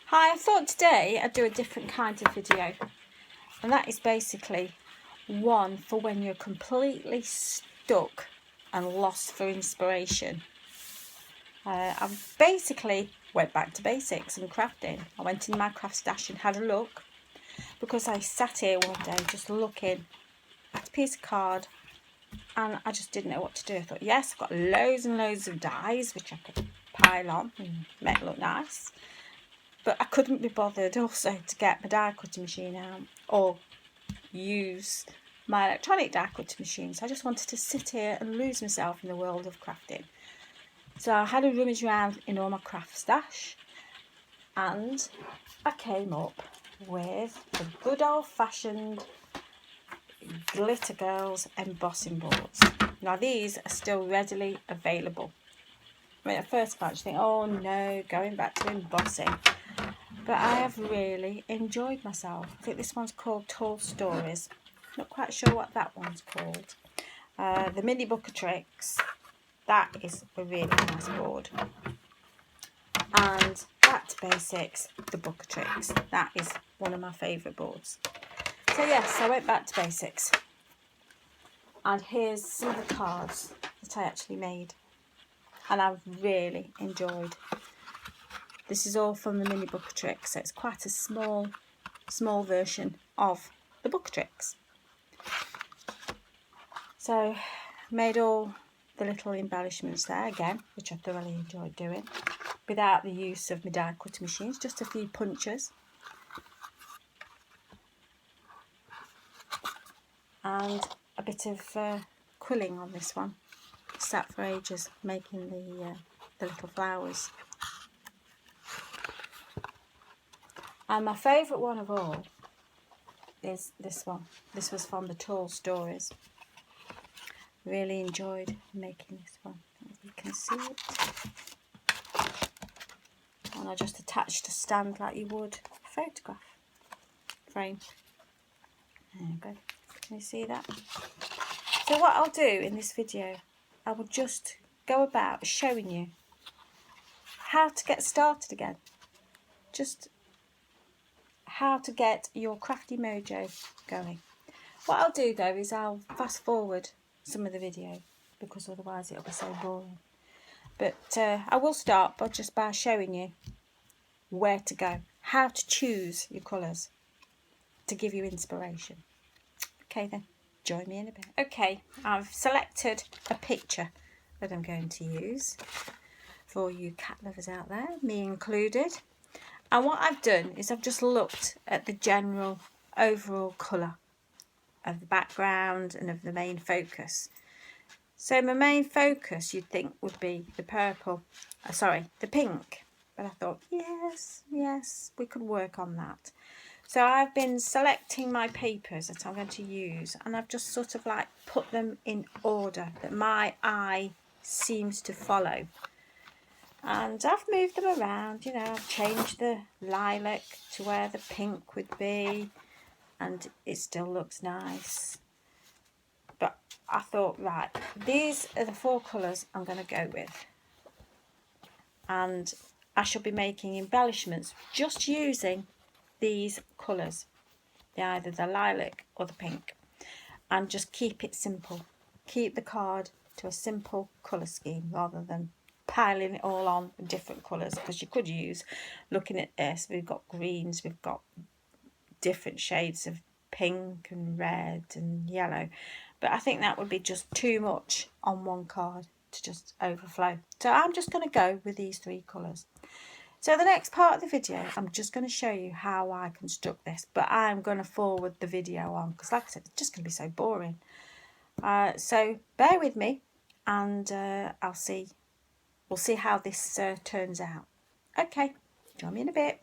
Hi, I thought today I'd do a different kind of video, and that is basically one for when you're completely stuck and lost for inspiration. I basically went back to basics and crafting. I went in my craft stash and had a look, because I sat here one day just looking at a piece of card and I just didn't know what to do. I thought, yes, I've got loads and loads of dies which I could pile on and make it look nice. But I couldn't be bothered also to get my die cutting machine out or use my electronic die cutting machine. So I just wanted to sit here and lose myself in the world of crafting. So I had a rummage around in all my craft stash and I came up with the good old-fashioned Glitter Girls embossing boards. Now these are still readily available. I mean, at first glance you think, oh no, going back to embossing. But I have really enjoyed myself. I think this one's called Tall Stories. Not quite sure what that one's called. The Mini Book of Tricks. That is a really nice board. And Back to Basics, the Book of Tricks. That is one of my favourite boards. So yes, I went back to basics. And here's some of the cards that I actually made. And I've really enjoyed. This is all from the Mini Book of Tricks, so it's quite a small version of the Book of Tricks. So made all the little embellishments there again, which I thoroughly enjoyed doing, without the use of my die cutting machines, just a few punches. And a bit of quilling on this one. Sat for ages making the little flowers. And my favourite one of all is this one. This was from the Tall Stories. Really enjoyed making this one. You can see it. And I just attached a stand like you would a photograph frame. There you go. Can you see that? So what I'll do in this video, I will just go about showing you how to get started again. Just how to get your crafty mojo going. What I'll do though is I'll fast forward some of the video because otherwise it'll be so boring. But I will start by showing you where to go, how to choose your colours to give you inspiration. Okay then, join me in a bit. Okay, I've selected a picture that I'm going to use for you cat lovers out there, me included. And what I've done is I've just looked at the general overall colour of the background and of the main focus. So my main focus you'd think would be the purple, the pink. But I thought, yes, we could work on that. So I've been selecting my papers that I'm going to use, and I've just sort of like put them in order that my eye seems to follow. And I've moved them around, you know, I've changed the lilac to where the pink would be, and it still looks nice. But I thought, right, these are the 4 colours I'm going to go with. And I shall be making embellishments just using these colours, either the lilac or the pink, and just keep it simple. Keep the card to a simple colour scheme rather than piling it all on with different colours, because you could use, looking at this, we've got greens, we've got different shades of pink and red and yellow, but I think that would be just too much on one card to just overflow. So I'm just going to go with these 3 colours. So the next part of the video, I'm just going to show you how I construct this, but I'm going to forward the video on because, like I said, it's just going to be so boring. So bear with me, and we'll see how this turns out. Okay, join me in a bit.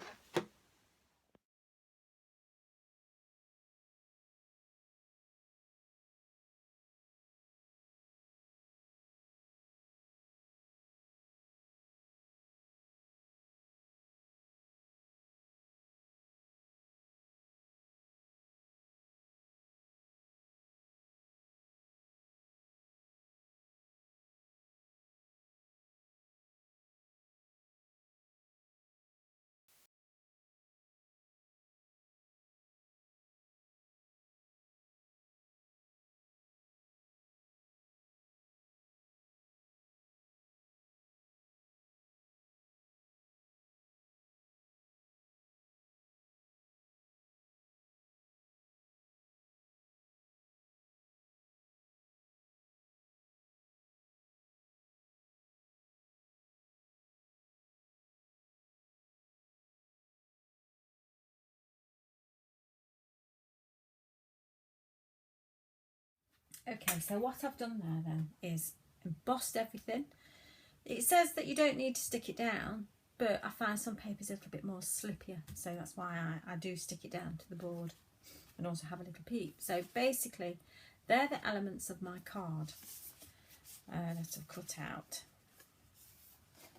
Okay, so what I've done there then is embossed everything. It says that you don't need to stick it down, but I find some papers a little bit more slippier, so that's why I do stick it down to the board and also have a little peep. So basically, they're the elements of my card that I've cut out.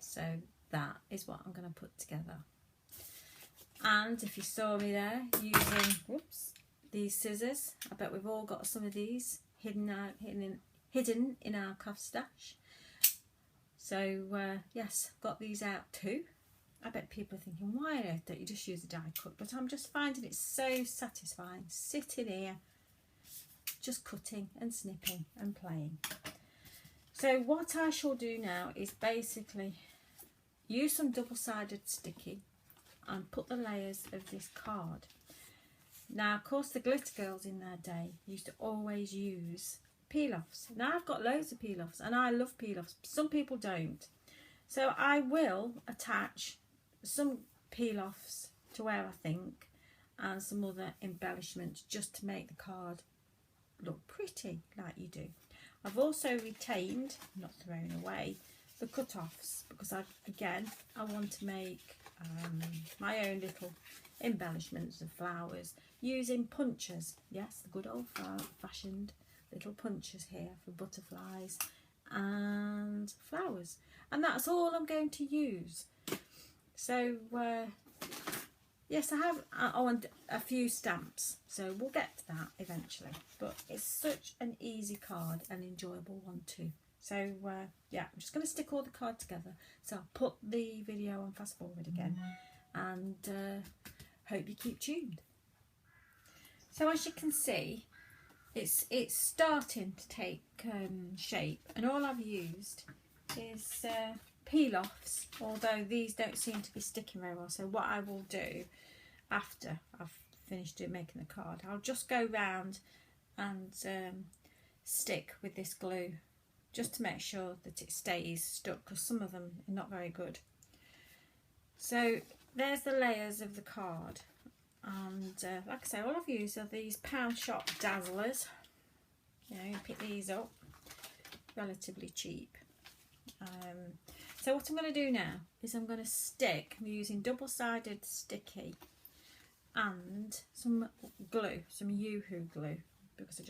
So that is what I'm going to put together. And if you saw me there using these scissors, I bet we've all got some of these hidden in our craft stash. So yes, I've got these out too. I bet people are thinking, why on earth don't you just use a die cut? But I'm just finding it so satisfying sitting here just cutting and snipping and playing. So what I shall do now is basically use some double-sided sticky and put the layers of this card. Now, of course, the glitter girls in their day used to always use peel-offs. Now, I've got loads of peel-offs and I love peel-offs. Some people don't. So I will attach some peel-offs to where I think and some other embellishments just to make the card look pretty like you do. I've also retained, not thrown away, the cut-offs because I want to make my own little embellishments of flowers using punchers. Yes, the good old-fashioned little punchers here for butterflies and flowers, and that's all I'm going to use. So yes, I want a few stamps, so we'll get to that eventually, but it's such an easy card and enjoyable one too. So yeah, I'm just going to stick all the card together, so I'll put the video on fast forward again and hope you keep tuned. So as you can see, it's starting to take shape, and all I've used is peel-offs, although these don't seem to be sticking very well. So what I will do after I've finished making the card, I'll just go round and stick with this glue just to make sure that it stays stuck, because some of them are not very good. So there's the layers of the card, and like I say, all I've used are these pound shop dazzlers. You know, you pick these up, relatively cheap. So what I'm going to do now is I'm going to stick, I'm using double-sided sticky and some glue, some Yoo-hoo glue, because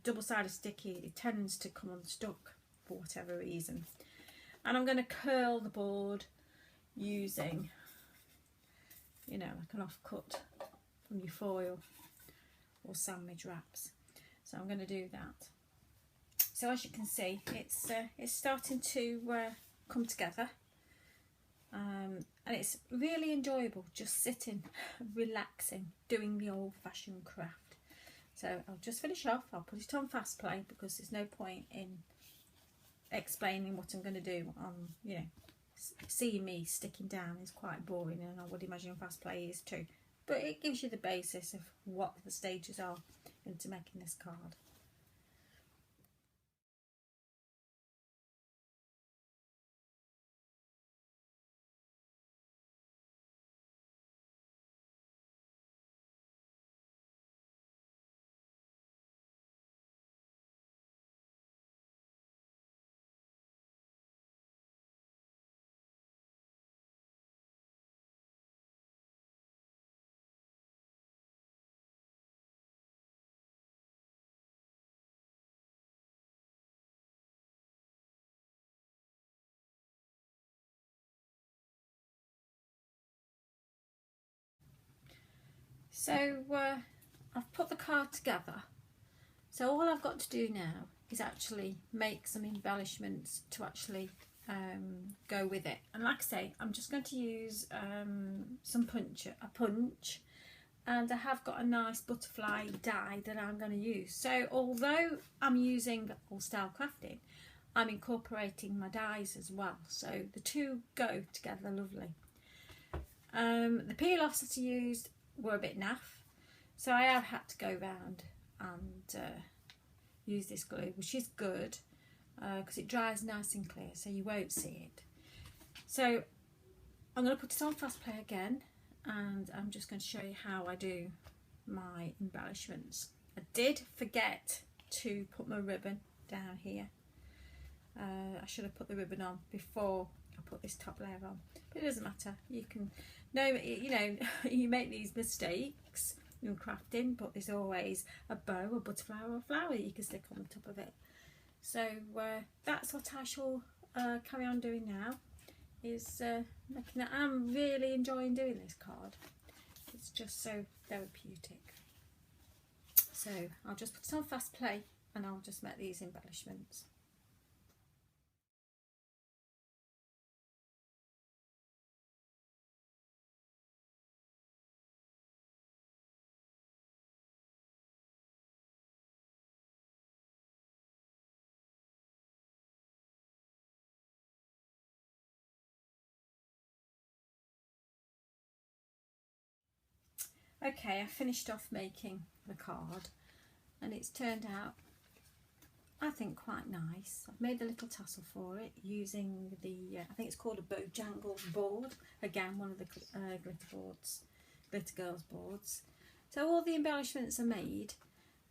double-sided sticky, it tends to come unstuck for whatever reason. And I'm going to curl the board using, you know, like an offcut from your foil or sandwich wraps. So I'm going to do that. So as you can see, it's starting to come together, and it's really enjoyable just sitting, relaxing, doing the old-fashioned craft. So I'll just finish off. I'll put it on fast play because there's no point in explaining what I'm going to do. You know, seeing me sticking down is quite boring, and I would imagine fast play is too. But it gives you the basis of what the stages are into making this card. So I've put the card together. So all I've got to do now is actually make some embellishments to actually go with it. And like I say, I'm just going to use a punch, and I have got a nice butterfly die that I'm going to use. So although I'm using old style crafting, I'm incorporating my dies as well. So the two go together lovely. The peel-offs that I used were a bit naff, so I have had to go round and use this glue, which is good because it dries nice and clear, so you won't see it. So I'm going to put it on fast play again, and I'm just going to show you how I do my embellishments. I did forget to put my ribbon down here. I should have put the ribbon on before I put this top layer on, but it doesn't matter. You can, you know, you make these mistakes in crafting, but there's always a bow, a butterfly or a flower you can stick on the top of it. So that's what I shall carry on doing now, is making that. I'm really enjoying doing this card. It's just so therapeutic. So I'll just put it on fast play and I'll just make these embellishments. Okay, I finished off making the card and it's turned out, I think, quite nice. I've made a little tassel for it using the, I think it's called a Bojangles board. Again, one of the Glitter Girls boards. So all the embellishments are made.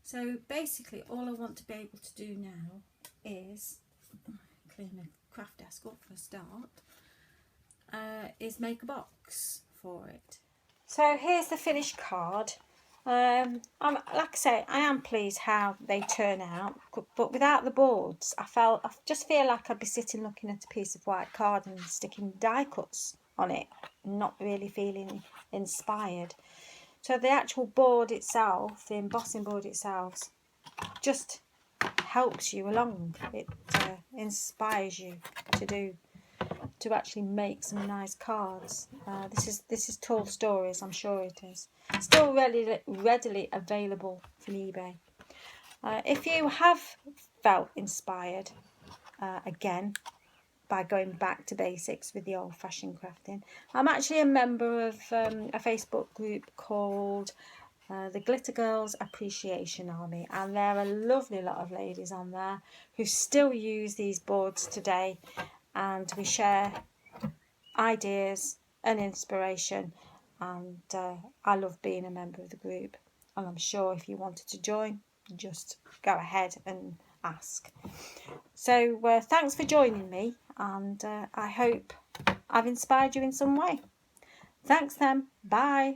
So basically all I want to be able to do now is, clean the craft desk up for a start, is make a box for it. So here's the finished card. Like I say, I am pleased how they turn out, but without the boards, I just feel like I'd be sitting looking at a piece of white card and sticking die cuts on it, not really feeling inspired. So the actual board itself, the embossing board itself, just helps you along. It inspires you to actually make some nice cards. This is Tall Stories, I'm sure it is. Still readily available from eBay. If you have felt inspired again by going back to basics with the old-fashioned crafting, I'm actually a member of a Facebook group called the Glitter Girls Appreciation Army, and there are a lovely lot of ladies on there who still use these boards today, and we share ideas and inspiration, and I love being a member of the group, and I'm sure if you wanted to join, just go ahead and ask. So thanks for joining me, and I hope I've inspired you in some way. Thanks then, bye.